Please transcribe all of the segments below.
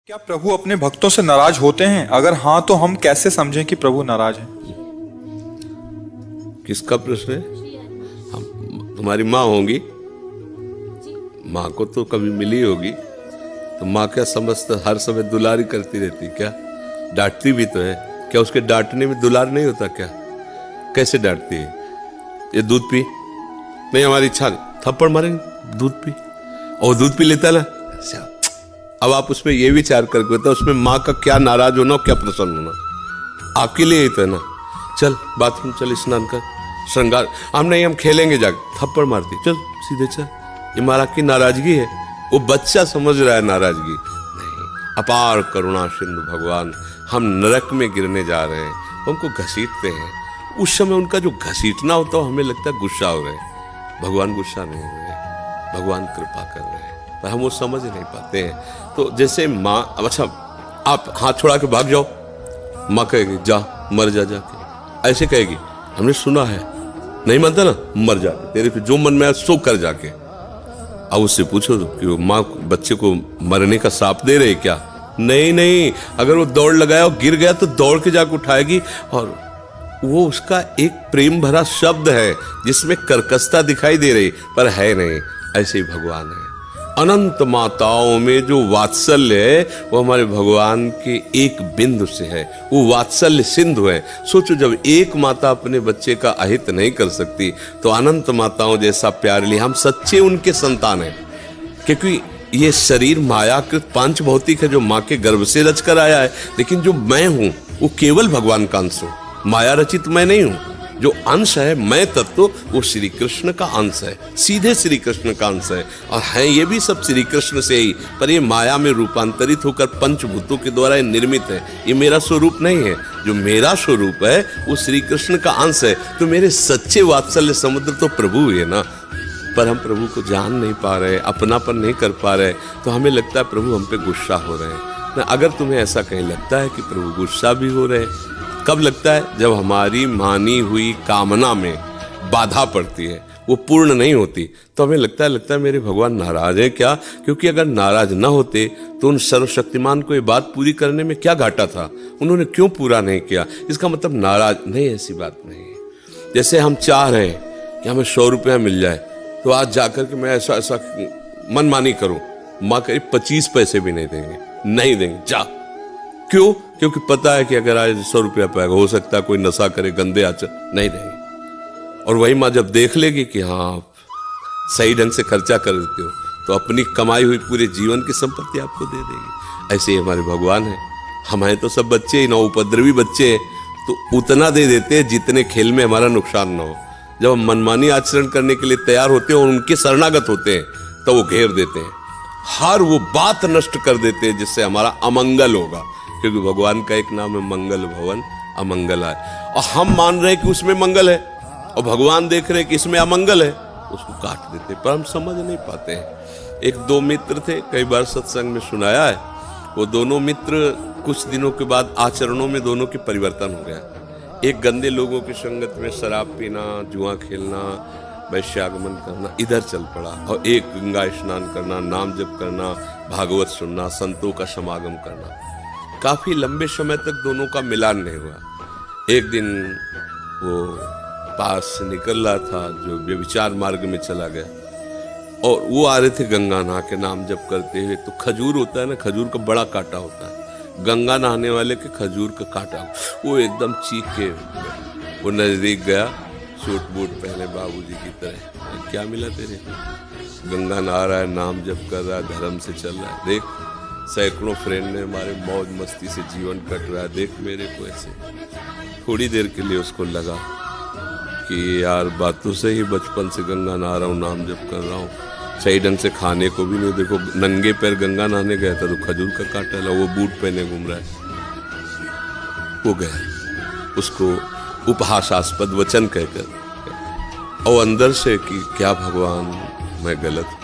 क्या प्रभु अपने भक्तों से नाराज होते हैं? अगर हाँ तो हम कैसे समझें कि प्रभु नाराज हैं? किसका प्रश्न है? हम तुम्हारी माँ होंगी, माँ को तो कभी मिली होगी, तो माँ क्या समझता हर समय दुलारी करती रहती क्या? डांटती भी तो है क्या? उसके डांटने में दुलार नहीं होता क्या? कैसे डांटती है? ये दूध पी, नहीं हमारी इच्छा नहीं, थप्पड़ मारेंगे, दूध पी, और दूध पी लेता ना। अब आप उसमें ये विचार करके बताओ उसमें माँ का क्या नाराज होना और क्या प्रसन्न होना? आपके लिए ही तो है ना। चल बाथरूम चल, स्नान कर, श्रृंगार, हम नहीं हम खेलेंगे, जाके थप्पड़ मारती, चल सीधे चल। ये महाराज की नाराजगी है, वो बच्चा समझ रहा है नाराजगी नहीं। अपार करुणा सिंधु भगवान, हम नरक में गिरने जा रहे हैं, हमको घसीटते हैं। उस समय उनका जो घसीटना होता है हमें लगता है गुस्सा हो रहे हैं। भगवान गुस्सा नहीं हो रहे, भगवान कृपा कर रहे हैं, पर हम वो समझ नहीं पाते हैं। तो जैसे माँ, अच्छा आप हाथ छोड़ा के भाग जाओ, माँ कहेगी जा मर जा जाके, ऐसे कहेगी। हमने सुना है, नहीं मानता ना, मर जाके, तेरे को जो मन में आए सो कर जाके। अब उससे पूछो कि वो माँ बच्चे को मरने का श्राप दे रहे क्या? नहीं नहीं, अगर वो दौड़ लगाया और गिर गया तो दौड़ के जाके उठाएगी, और वो उसका एक प्रेम भरा शब्द है जिसमें कर्कशता दिखाई दे रही पर है नहीं। ऐसे ही भगवान है। अनंत माताओं में जो वात्सल्य है वो हमारे भगवान के एक बिंदु से है, वो वात्सल्य सिंधु है। सोचो जब एक माता अपने बच्चे का अहित नहीं कर सकती तो अनंत माताओं जैसा प्यार लिए हम सच्चे उनके संतान हैं। क्योंकि ये शरीर मायाकृत पांच भौतिक है जो माँ के गर्भ से रच कर आया है, लेकिन जो मैं हूं वो केवल भगवान का अंश हूं, माया रचित मैं नहीं हूं। जो अंश है मैं तत्व वो श्री कृष्ण का अंश है, सीधे श्री कृष्ण का अंश है, और है ये भी सब श्री कृष्ण से ही, पर ये माया में रूपांतरित होकर पंचभूतों के द्वारा निर्मित है। ये मेरा स्वरूप नहीं है, जो मेरा स्वरूप है वो श्री कृष्ण का अंश है। तो मेरे सच्चे वात्सल्य समुद्र तो प्रभु है ना, पर हम प्रभु को जान नहीं पा रहे, अपनापन नहीं कर पा रहे, तो हमें लगता है प्रभु हम पे गुस्सा हो रहे हैं ना। अगर तुम्हें ऐसा कहीं लगता है कि प्रभु गुस्सा भी हो रहे हैं, कब लगता है? जब हमारी मानी हुई कामना में बाधा पड़ती है, वो पूर्ण नहीं होती, तो हमें लगता है मेरे भगवान नाराज है क्या? क्योंकि अगर नाराज ना होते तो उन सर्वशक्तिमान को ये बात पूरी करने में क्या घाटा था? उन्होंने क्यों पूरा नहीं किया? इसका मतलब नाराज नहीं, ऐसी बात नहीं है। जैसे हम चाह रहे हैं कि हमें 100 रुपया मिल जाए, तो आज जाकर के मैं ऐसा ऐसा मनमानी करूं, माँ कहीं 25 पैसे भी नहीं देंगे, नहीं देंगे, जा। क्यों? क्योंकि पता है कि अगर आज 100 रुपया पाएगा, हो सकता है कोई नशा करे, गंदे आचर, नहीं देंगे। और वही माँ जब देख लेगी कि हाँ सही ढंग से खर्चा कर देते हो, तो अपनी कमाई हुई पूरे जीवन की संपत्ति आपको दे देगी। ऐसे ही हमारे भगवान हैं। हमारे तो सब बच्चे ही ना, उपद्रवी बच्चे हैं, तो उतना दे देते हैं जितने खेल में हमारा नुकसान ना हो। जब हम मनमानी आचरण करने के लिए तैयार होते हैं और उनके शरणागत होते हैं, तो वो घेर देते हैं, हर वो बात नष्ट कर देते हैं जिससे हमारा अमंगल होगा। क्योंकि भगवान का एक नाम है मंगल भवन अमंगलाय, और हम मान रहे हैं कि उसमें मंगल है, और भगवान देख रहे हैं कि इसमें अमंगल है, उसको काट देते, पर हम समझ नहीं पाते हैं। एक दो मित्र थे, कई बार सत्संग में सुनाया है, वो दोनों मित्र कुछ दिनों के बाद आचरणों में दोनों के परिवर्तन हो गया। एक गंदे लोगों की संगत में शराब पीना, जुआ खेलना, वैश्यागमन करना, इधर चल पड़ा, और एक गंगा स्नान करना, नाम जप करना, भागवत सुनना, संतों का समागम करना। काफी लंबे समय तक दोनों का मिलान नहीं हुआ। एक दिन वो पास से निकल रहा था जो व्यभिचार मार्ग में चला गया, और वो आ रहे थे गंगा नहा के नाम जप करते हुए। तो खजूर होता है ना, खजूर का बड़ा कांटा होता है, गंगा नहाने वाले के खजूर का कांटा, वो एकदम चीख के वो नजदीक गया, सूट बूट पहने बाबूजी की तरह, क्या मिला तेरे को? गंगा नहा रहा है, नाम जप कर रहा है, धर्म से चल रहा है, देख सैकड़ों फ्रेंड ने हमारे मौज मस्ती से जीवन कट रहा है, देख मेरे को ऐसे। थोड़ी देर के लिए उसको लगा कि यार बातों से ही बचपन से गंगा नहा रहा हूँ, नाम जप कर रहा हूँ, सही ढंग से खाने को भी नहीं, देखो नंगे पैर गंगा नहाने गया था तो खजूर का कांटा ला, वो बूट पहने घूम रहा है। वो गया उसको उपहासास्पद वचन कहकर, और अंदर से कि क्या भगवान मैं गलत,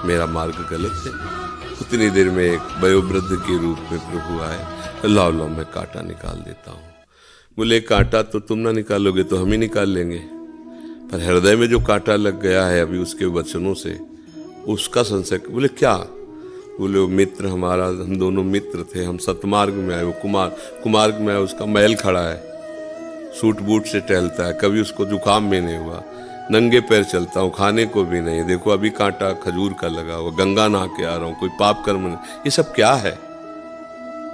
मेरा मार्ग गलत है। उतनी देर में एक वयोवृद्ध के रूप में प्रभु आए, लाओ लाओ मैं कांटा निकाल देता हूँ। बोले कांटा तो तुम ना निकालोगे तो हम ही निकाल लेंगे, पर हृदय में जो कांटा लग गया है अभी उसके वचनों से, उसका संशय। बोले क्या? बोले वो मित्र हमारा, हम दोनों मित्र थे, हम सतमार्ग में आए, वो कुमार्ग में आए, उसका महल खड़ा है, सूट बूट से टहलता है, कभी उसको जुकाम भी नहीं हुआ, नंगे पैर चलता हूँ, खाने को भी नहीं, देखो अभी कांटा खजूर का लगा हुआ, गंगा नहा के आ रहा हूँ, कोई पाप कर्म नहीं, ये सब क्या है?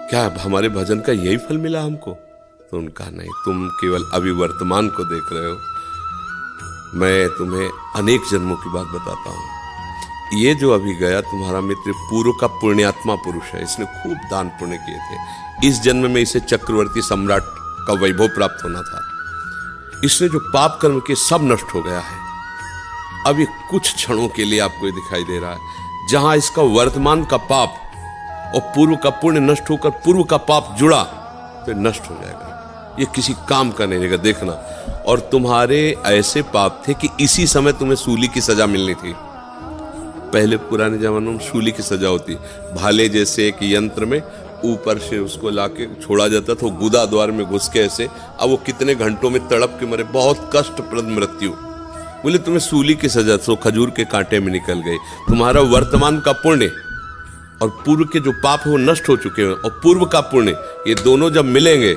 क्या हमारे भजन का यही फल मिला हमको? तो उनका नहीं, तुम केवल अभी वर्तमान को देख रहे हो। मैं तुम्हें अनेक जन्मों की बात बताता हूँ। ये जो अभी गया तुम्हारा मित्र पूर्व का पुण्यात्मा पुरुष है, इसने खूब दान पुण्य किए थे, इस जन्म में इसे चक्रवर्ती सम्राट का वैभव प्राप्त होना था। इसने जो पाप कर्म किए सब नष्ट हो गया है। अब ये कुछ क्षणों के लिए आपको ये दिखाई दे रहा है, जहां इसका वर्तमान का पाप और पूर्व का पुण्य नष्ट होकर पूर्व का पाप जुड़ा तो नष्ट हो जाएगा, ये किसी काम का नहीं रहेगा, देखना। और तुम्हारे ऐसे पाप थे कि इसी समय तुम्हें सूली की सजा मिलनी थी। पहले पुराने जमानों में सूली की सजा होती, भाले जैसे एक यंत्र में ऊपर से उसको लाके छोड़ा जाता था, गुदा द्वार में घुस के ऐसे, अब वो कितने घंटों में तड़प के मरे, बहुत कष्टप्रद मृत्यु। बोले तुम्हें सूली की सजा, तो खजूर के कांटे में निकल गई। तुम्हारा वर्तमान का पुण्य और पूर्व के जो पाप है वो नष्ट हो चुके हैं, और पूर्व का पुण्य, ये दोनों जब मिलेंगे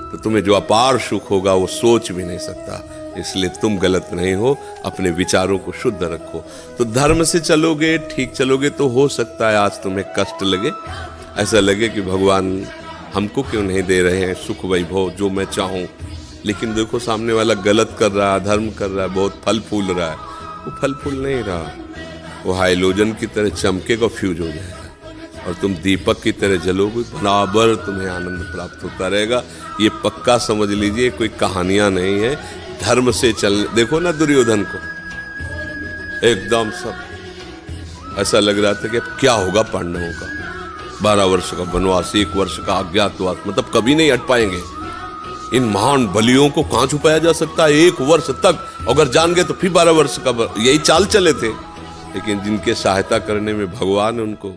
तो तुम्हें जो अपार सुख होगा वो सोच भी नहीं सकता। इसलिए तुम गलत नहीं हो, अपने विचारों को शुद्ध रखो। तो धर्म से चलोगे, ठीक चलोगे, तो हो सकता है आज तुम्हें कष्ट लगे, ऐसा लगे कि भगवान हमको क्यों नहीं दे रहे हैं सुख वैभव जो मैं चाहूँ। लेकिन देखो सामने वाला गलत कर रहा है, अधर्म कर रहा है, बहुत फल फूल रहा है, वो फल फूल नहीं रहा, वो हाइलोजन की तरह चमकेगा, फ्यूज हो जाएगा, और तुम दीपक की तरह जलोगे, बराबर तुम्हें आनंद प्राप्त होता रहेगा। ये पक्का समझ लीजिए, कोई कहानियां नहीं है, धर्म से चल। देखो ना दुर्योधन को, एकदम सब ऐसा लग रहा था कि अब क्या होगा पांडवों का, 12 वर्ष का वनवास, 1 वर्ष का अज्ञातवास, मतलब कभी नहीं हट पाएंगे। इन महान बलियों को कहां छुपाया जा सकता है 1 वर्ष तक, अगर जान गए तो फिर 12 वर्ष का, यही चाल चले थे। लेकिन जिनके सहायता करने में भगवान उनको,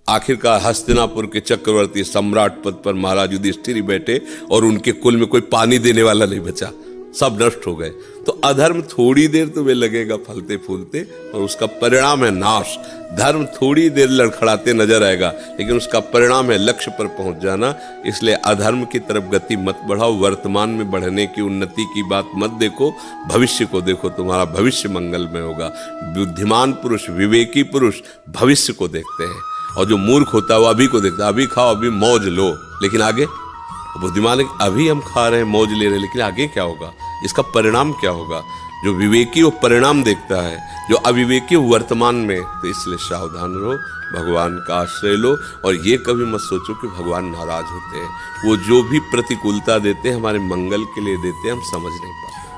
आखिरकार हस्तिनापुर के चक्रवर्ती सम्राट पद पर महाराज युधिष्ठिर बैठे और उनके कुल में कोई पानी देने वाला नहीं बचा, सब नष्ट हो गए। तो अधर्म थोड़ी देर तुम्हें लगेगा फलते फूलते, और उसका परिणाम है नाश। धर्म थोड़ी देर लड़खड़ाते नजर आएगा, लेकिन उसका परिणाम है लक्ष्य पर पहुंच जाना। इसलिए अधर्म की तरफ गति मत बढ़ाओ, वर्तमान में बढ़ने की, उन्नति की बात मत देखो, भविष्य को देखो, तुम्हारा भविष्य मंगलमय होगा। बुद्धिमान पुरुष, विवेकी पुरुष भविष्य को देखते हैं, और जो मूर्ख होता है वो अभी को देखता है, अभी खाओ, अभी मौज लो, लेकिन आगे। बुद्धिमान अभी हम खा रहे हैं, मौज ले रहे हैं, लेकिन आगे क्या होगा, इसका परिणाम क्या होगा। जो विवेकी वो परिणाम देखता है, जो अविवेकी वर्तमान में। तो इसलिए सावधान रहो, भगवान का आश्रय लो, और ये कभी मत सोचो कि भगवान नाराज होते हैं। वो जो भी प्रतिकूलता देते हैं हमारे मंगल के लिए देते हैं, हम समझ नहीं पाते।